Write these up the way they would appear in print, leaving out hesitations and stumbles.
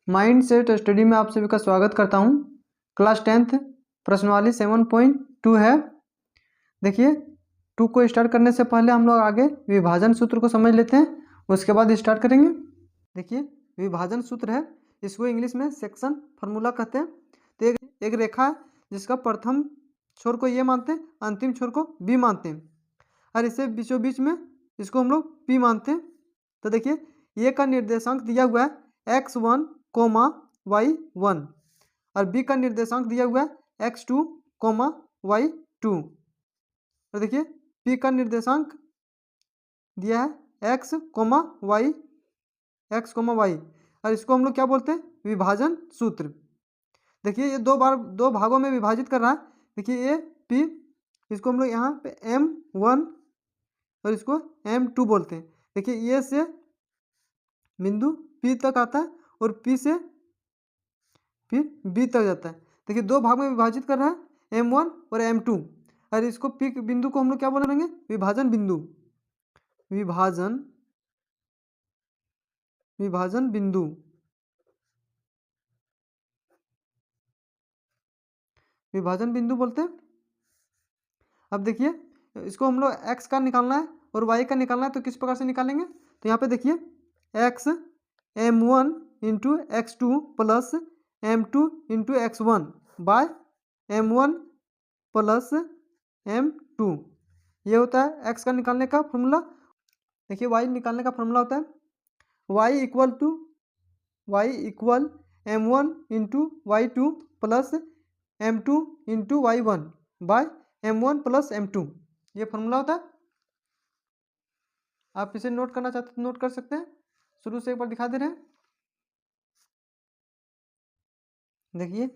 Mind set study में आप सभी का स्वागत करता हूं। क्लास 10th प्रश्नावली 7.2 है। देखिए 2 को स्टार्ट करने से पहले हम लोग आगे विभाजन सूत्र को समझ लेते हैं, उसके बाद स्टार्ट करेंगे। देखिए विभाजन सूत्र है, इसको इंग्लिश में सेक्शन फार्मूला कहते हैं। तो एक रेखा है जिसका प्रथम छोर को ये मानते हैं, अंतिम छोर को बी मानते हैं, और इसे बीचों बीच में इसको हम लोग पी मानते हैं। तो देखिए ए का निर्देशांक दिया हुआ है x1, y1 और बी का निर्देशांक दिया हुआ है x2, y2 और देखिए पी का निर्देशांक दिया है x, y और इसको हम लोग क्या बोलते हैं, विभाजन सूत्र। देखिए ये दो भागों में विभाजित कर रहा है। देखिए ए पी, इसको हम लोग यहाँ पे M1 और इसको M2 बोलते हैं। देखिए ए से बिंदु पी तक आता है और पी से फिर बी तक जाता है। देखिए दो भाग में विभाजित कर रहा है, M1 और M2, और इसको पी बिंदु को हम लोग क्या बोलेंगे, विभाजन बिंदु। विभाजन बिंदु विभाजन बिंदु बोलते हैं। अब देखिए इसको हम लोग x का निकालना है और y का निकालना है, तो किस प्रकार से निकालेंगे। तो यहाँ पे देखिए x M1 into x2 plus M2 into x1 by M1 plus M2, ये होता है x का निकालने का फॉर्मूला। देखिए y निकालने का फॉर्मूला होता है y equal M1 into y2 plus M2 into y1 by M1 plus M2, ये फॉर्मूला होता है। आप इसे नोट करना चाहते तो नोट कर सकते हैं, शुरू से एक बार दिखा दे रहे हैं। देखिए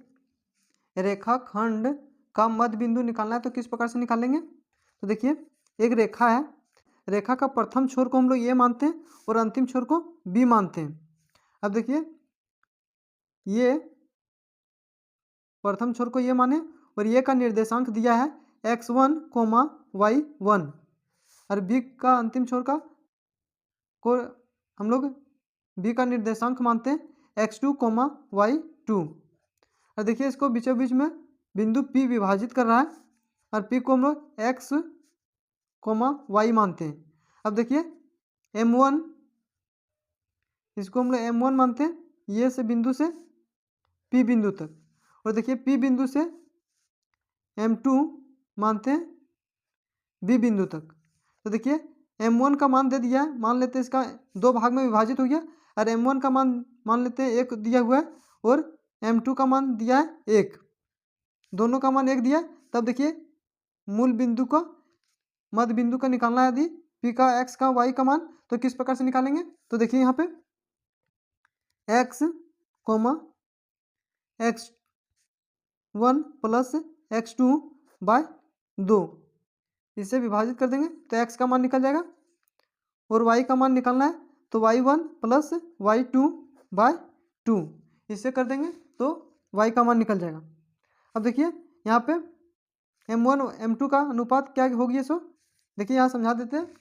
रेखाखंड का मध्य बिंदु निकालना है, तो किस प्रकार से निकालेंगे। तो देखिए एक रेखा है, रेखा का प्रथम छोर को हम लोग ये मानते हैं और अंतिम छोर को बी मानते हैं। अब देखिए ये प्रथम छोर को ये माने और ये का निर्देशांक दिया है x1, y1 और बी का अंतिम छोर को हम लोग बी का निर्देशांक मानते हैं x2, y2 और देखिए इसको बीचों बीच में बिंदु P विभाजित कर रहा है और P को हम लोग x, y मानते हैं। अब देखिए M1, इसको हम लोग M1 मानते हैं, ये से बिंदु से P बिंदु तक, और देखिए P बिंदु से M2 मानते हैं B बिंदु तक। तो देखिए M1 का मान दे दिया है, मान लेते हैं इसका दो भाग में विभाजित हो गया, और M1 का मान लेते हैं 1 दिया हुआ है और M2 का मान दिया है 1, दोनों का मान 1 दिया है। तब देखिए मूल बिंदु का मध्य बिंदु का निकालना है यदि P का, x का, y का मान, तो किस प्रकार से निकालेंगे। तो देखिए यहाँ पे x, x1 plus x2 bye 2, इसे विभाजित कर देंगे तो x का मान निकल जाएगा और y का मान निकालना है तो y1 प्लस y2 बाय 2, इसे कर देंगे तो y का मान निकल जाएगा। अब देखिए यहाँ पे M1 M2 का अनुपात क्या होगी, इसको देखिए यहाँ समझा देते हैं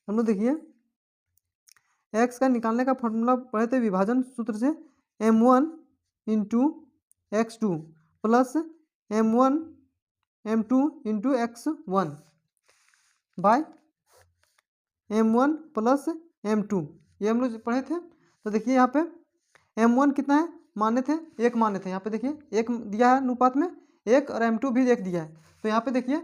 हम लोग। देखिए x का निकालने का फॉर्मूला पढ़े थे विभाजन सूत्र से, M1 into x2 plus M1 M2 into x1 by M1 plus M2, ये हम लोग पढ़े थे। तो देखिए यहाँ पे M1 कितना है, माने थे 1 माने थे, यहाँ पे देखिए 1 दिया है अनुपात में 1 और M2 भी 1 दिया है। तो यहाँ पे देखिए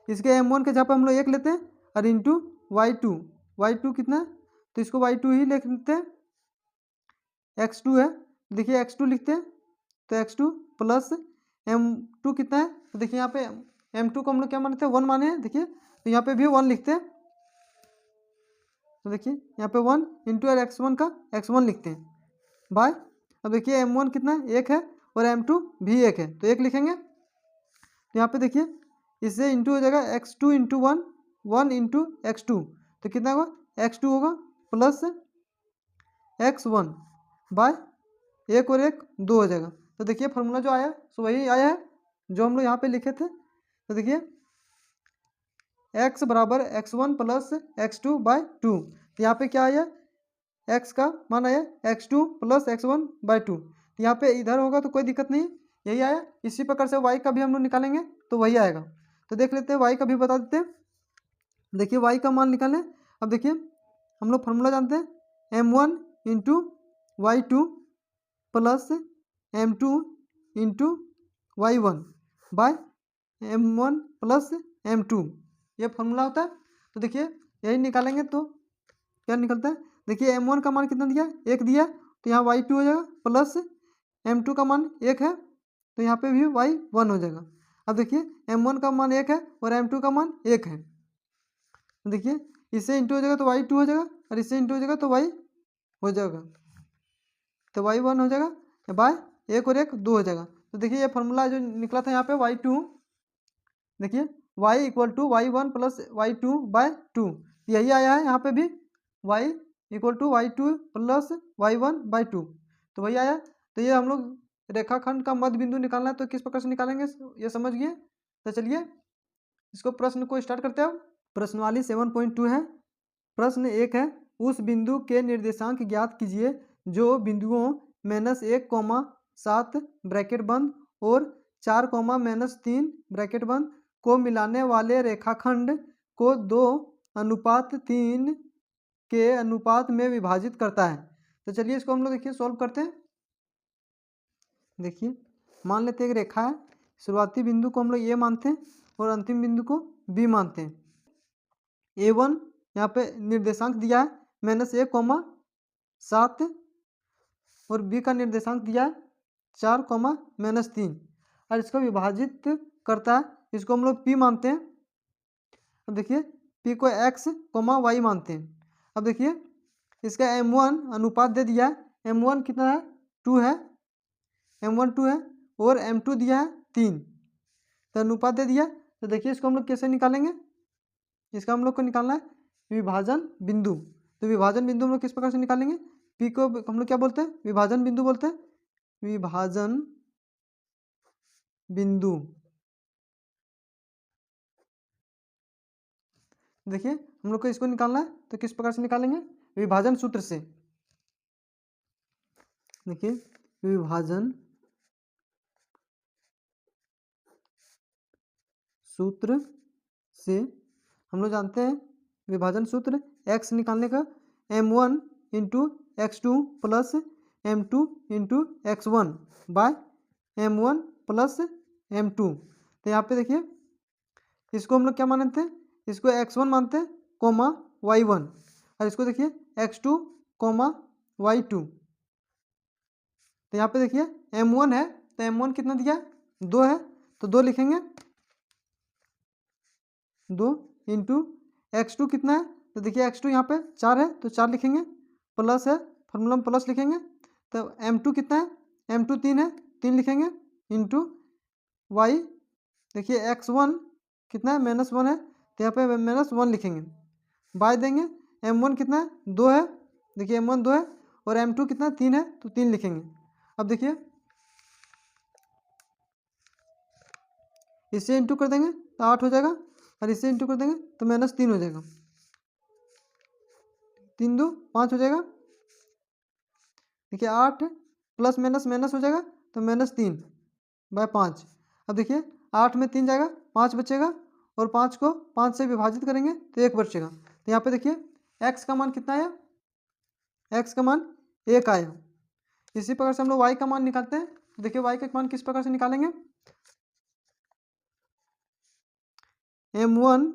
इसके M1 के जहाँ पे हम लोग 1 लेते हैं और इंटू y2 कितना है, तो इसको y2 ही लिख लेते हैं, x2 है, देखिए x2 लिखते हैं तो x2 प्लस M2 कितना है, तो देखिए यहाँ पे M2 को हम लोग क्या मानते हैं, 1 माने हैं, देखिए तो यहाँ पे भी 1 लिखते हैं। तो देखिए यहाँ पे 1 इंटू और x1 का x1 लिखते हैं बाय, अब देखिए M1 कितना है, 1 है और M2 भी 1 है, तो 1 लिखेंगे। तो यहाँ पे देखिए इससे इंटू हो जाएगा x2 इंटू 1 इंटू x2, तो कितना होगा, x2 होगा प्लस x1 बाय 1 और 1 2 हो जाएगा। तो देखिए फार्मूला जो आया सो वही आया है जो हम लोग यहाँ पे लिखे थे। तो देखिए x बराबर x1 प्लस x2 बाय 2, तो यहाँ पे क्या आया एक्स का मान आया x2 प्लस x1/2। यहाँ पे इधर होगा तो कोई दिक्कत नहीं, यही आया। इसी प्रकार से y का भी हम लोग निकालेंगे तो वही आएगा। तो देख लेते हैं y का भी बता देते हैं। देखिए y का मान निकालें। अब देखिए हम लोग फार्मूला जानते हैं m1 into y2 plus m2 into y1 by m1 plus m2, ये फार्मूला होता है। तो देखिए यही निकालेंगे तो क्या निकलता है, देखिए m1 का मान कितना दिया, 1 दिया, तो यहाँ y2 हो जाएगा, प्लस m2 का मान 1 है तो यहाँ पे भी y1 हो जाएगा। अब देखिए m1 का मान 1 है और m2 का मान 1 है, देखिए इससे इंटू हो जाएगा तो y2 हो जाएगा, और इससे इंटू हो जाएगा तो y हो जाएगा, तो y1 हो जाएगा, बाय 1 और 1 2 हो जाएगा। तो देखिए ये फार्मूला जो निकला था यहाँ पे y2, देखिए y equal to y1 plus y2/2, यही आया है यहाँ पे भी, y equal to y2 plus y1/2, तो वही आया। तो ये हम लोग रेखाखंड का मध्य बिंदु निकालना है तो किस प्रकार से निकालेंगे ये समझ गए। तो चलिए इसको प्रश्न को स्टार्ट करते हैं। प्रश्नवाली 7.2 है। प्रश्न 1 है, उस बिंदु के निर्देशांक ज्ञात कीजिए जो बिंदुओं -1, 7 ब्रैकेट बंद और 4, -3 ब्रैकेट बंद को मिलाने वाले रेखाखंड को 2:3 के अनुपात में विभाजित करता है। तो चलिए इसको हम लोग देखिए सॉल्व करते हैं। देखिए मान लेते हैं एक रेखा है, शुरुआती बिंदु को हम लोग ए मानते हैं और अंतिम बिंदु को बी मानते हैं। A1 यहाँ पे निर्देशांक दिया है -1, 7 और बी का निर्देशांक दिया है 4, -3 और इसको विभाजित करता है, इसको हम लोग P मानते हैं। अब देखिए P को x, y मानते हैं। अब देखिए इसका m1 अनुपात दे दिया है, m1 कितना है 2 है, m1 2 है और m2 दिया है 3, तो अनुपात दे दिया। तो देखिए इसको हम लोग कैसे निकालेंगे, इसका हम लोग को निकालना है विभाजन बिंदु। तो विभाजन बिंदु हम लोग किस प्रकार से निकालेंगे, P को हम लोग क्या बोलते हैं, विभाजन बिंदु बोलते हैं, विभाजन बिंदु। देखिए हम लोग को इसको निकालना है तो किस प्रकार से निकालेंगे, विभाजन सूत्र से। देखिए विभाजन सूत्र से हम लोग जानते हैं विभाजन सूत्र x निकालने का m1 into x2 plus m2 into x1 by m1 plus m2। तो यहाँ पे देखिए इसको हम लोग क्या मानते हैं, इसको x1 मानते हैं, y1, और इसको देखिए x2, y2। तो यहाँ पे देखिए m1 है तो m1 कितना दिया 2 है, तो 2 लिखेंगे, 2 इंटू x2 कितना है, तो देखिए x2 यहाँ पे 4 है तो 4 लिखेंगे, प्लस है फॉर्मूला में प्लस लिखेंगे। तो m2 कितना है, m2 3 है 3 लिखेंगे, इंटू y देखिए x1 कितना है -1 है तो यहाँ पे -1 लिखेंगे, बाय देंगे m1 कितना है 2 है, देखिए m1 2 है और m2 कितना 3 है तो 3 लिखेंगे। अब देखिए इससे इंटू कर देंगे तो 8 हो जाएगा, और इससे इंटू कर देंगे तो -3 हो जाएगा, 3 2 5 हो जाएगा। देखिए 8 प्लस माइनस हो जाएगा तो -3/5। अब देखिए 8 में 3 जाएगा, 5 बचेगा और 5 को 5 से विभाजित करेंगे तो 1 बचेगा। तो यहाँ पे देखिए x का मान कितना आया, x का मान 1 आया। इसी प्रकार से हम लोग y का मान निकालते हैं। देखिए y का मान किस प्रकार से निकालेंगे, m1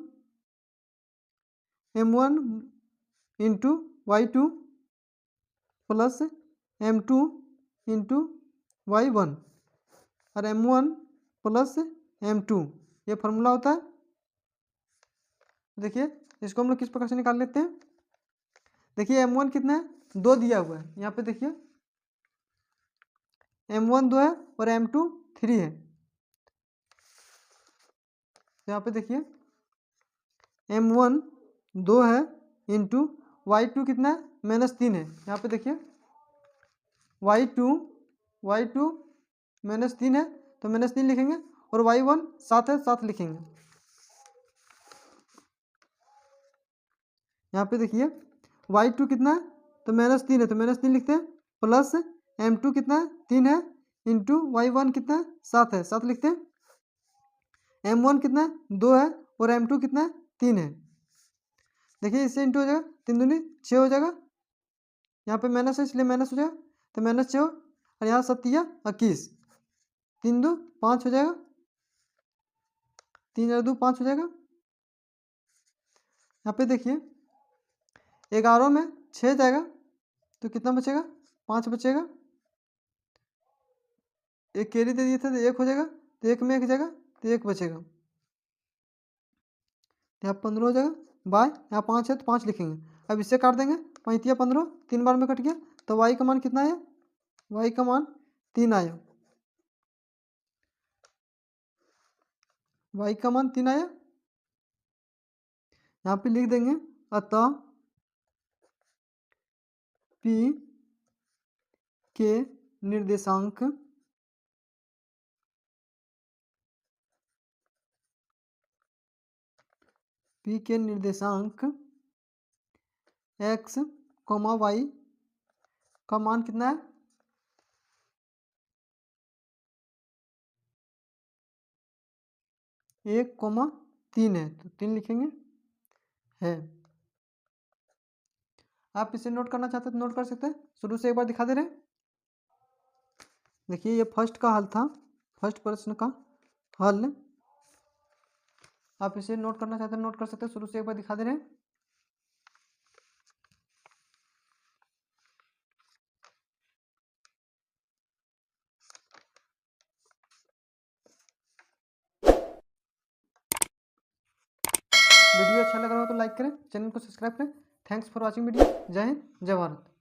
into y2 plus m2 into y1 और m1 प्लस m2, ये फार्मूला होता है। देखिए इसको हम लोग किस प्रकार से निकाल लेते हैं, देखिए m1 कितना है 2 दिया हुआ है, यहाँ पे देखिए m1 2 है और m2 3 है। यहाँ पे देखिए m1 2 है इंटू y2 कितना है -3 है, यहाँ पे देखिए y2 -3 है तो -3 लिखेंगे और y1 7 है 7 लिखेंगे। यहाँ पे देखिए y2 कितना है तो -3 है, तो -3 लिखते हैं, प्लस m2 कितना है 3 है, इंटू y1 कितना है 7 है, 7 लिखते हैं। m1 कितना है 2 है, और m2 कितना है 3 है। देखिए इससे इंटू हो जाएगा, 3 दूनी 6 हो जाएगा, यहाँ पे माइनस है इसलिए माइनस हो जाएगा, तो -6 और यहाँ 7 21, 3 2 5 हो जाएगा, 3 2 5 हो जाएगा। यहाँ पे देखिए 11 में 6 जाएगा तो कितना बचेगा 5 बचेगा, एक कैरी दे दिए थे तो 1 हो जाएगा, तो 1 में 1 जाएगा तो 1 बचेगा, यहाँ 15 हो जाएगा, बाय यहाँ 5 है तो 5 लिखेंगे। अब इससे काट देंगे, 5 या 15 3 बार में कट गया, तो y का मान कितना आया, y का मान 3 आया, y का मान 3 आया। यहाँ पे लिख देंगे अतः p के निर्देशांक p के निर्देशांक x, y का मान कितना है, 1,3 है, तो 3 लिखेंगे है। आप इसे नोट करना चाहते हैं तो नोट कर सकते हैं, शुरू से एक बार दिखा दे रहे हैं। देखिए ये फर्स्ट का हल था, फर्स्ट प्रश्न का हल, आप इसे नोट करना चाहते हैं नोट कर सकते हैं, शुरू से एक बार दिखा दे रहे हैं। वीडियो अच्छा लग रहा हो तो लाइक करें, चैनल को सब्सक्राइब करें। Thanks for watching video. जय हिंद, जय भारत।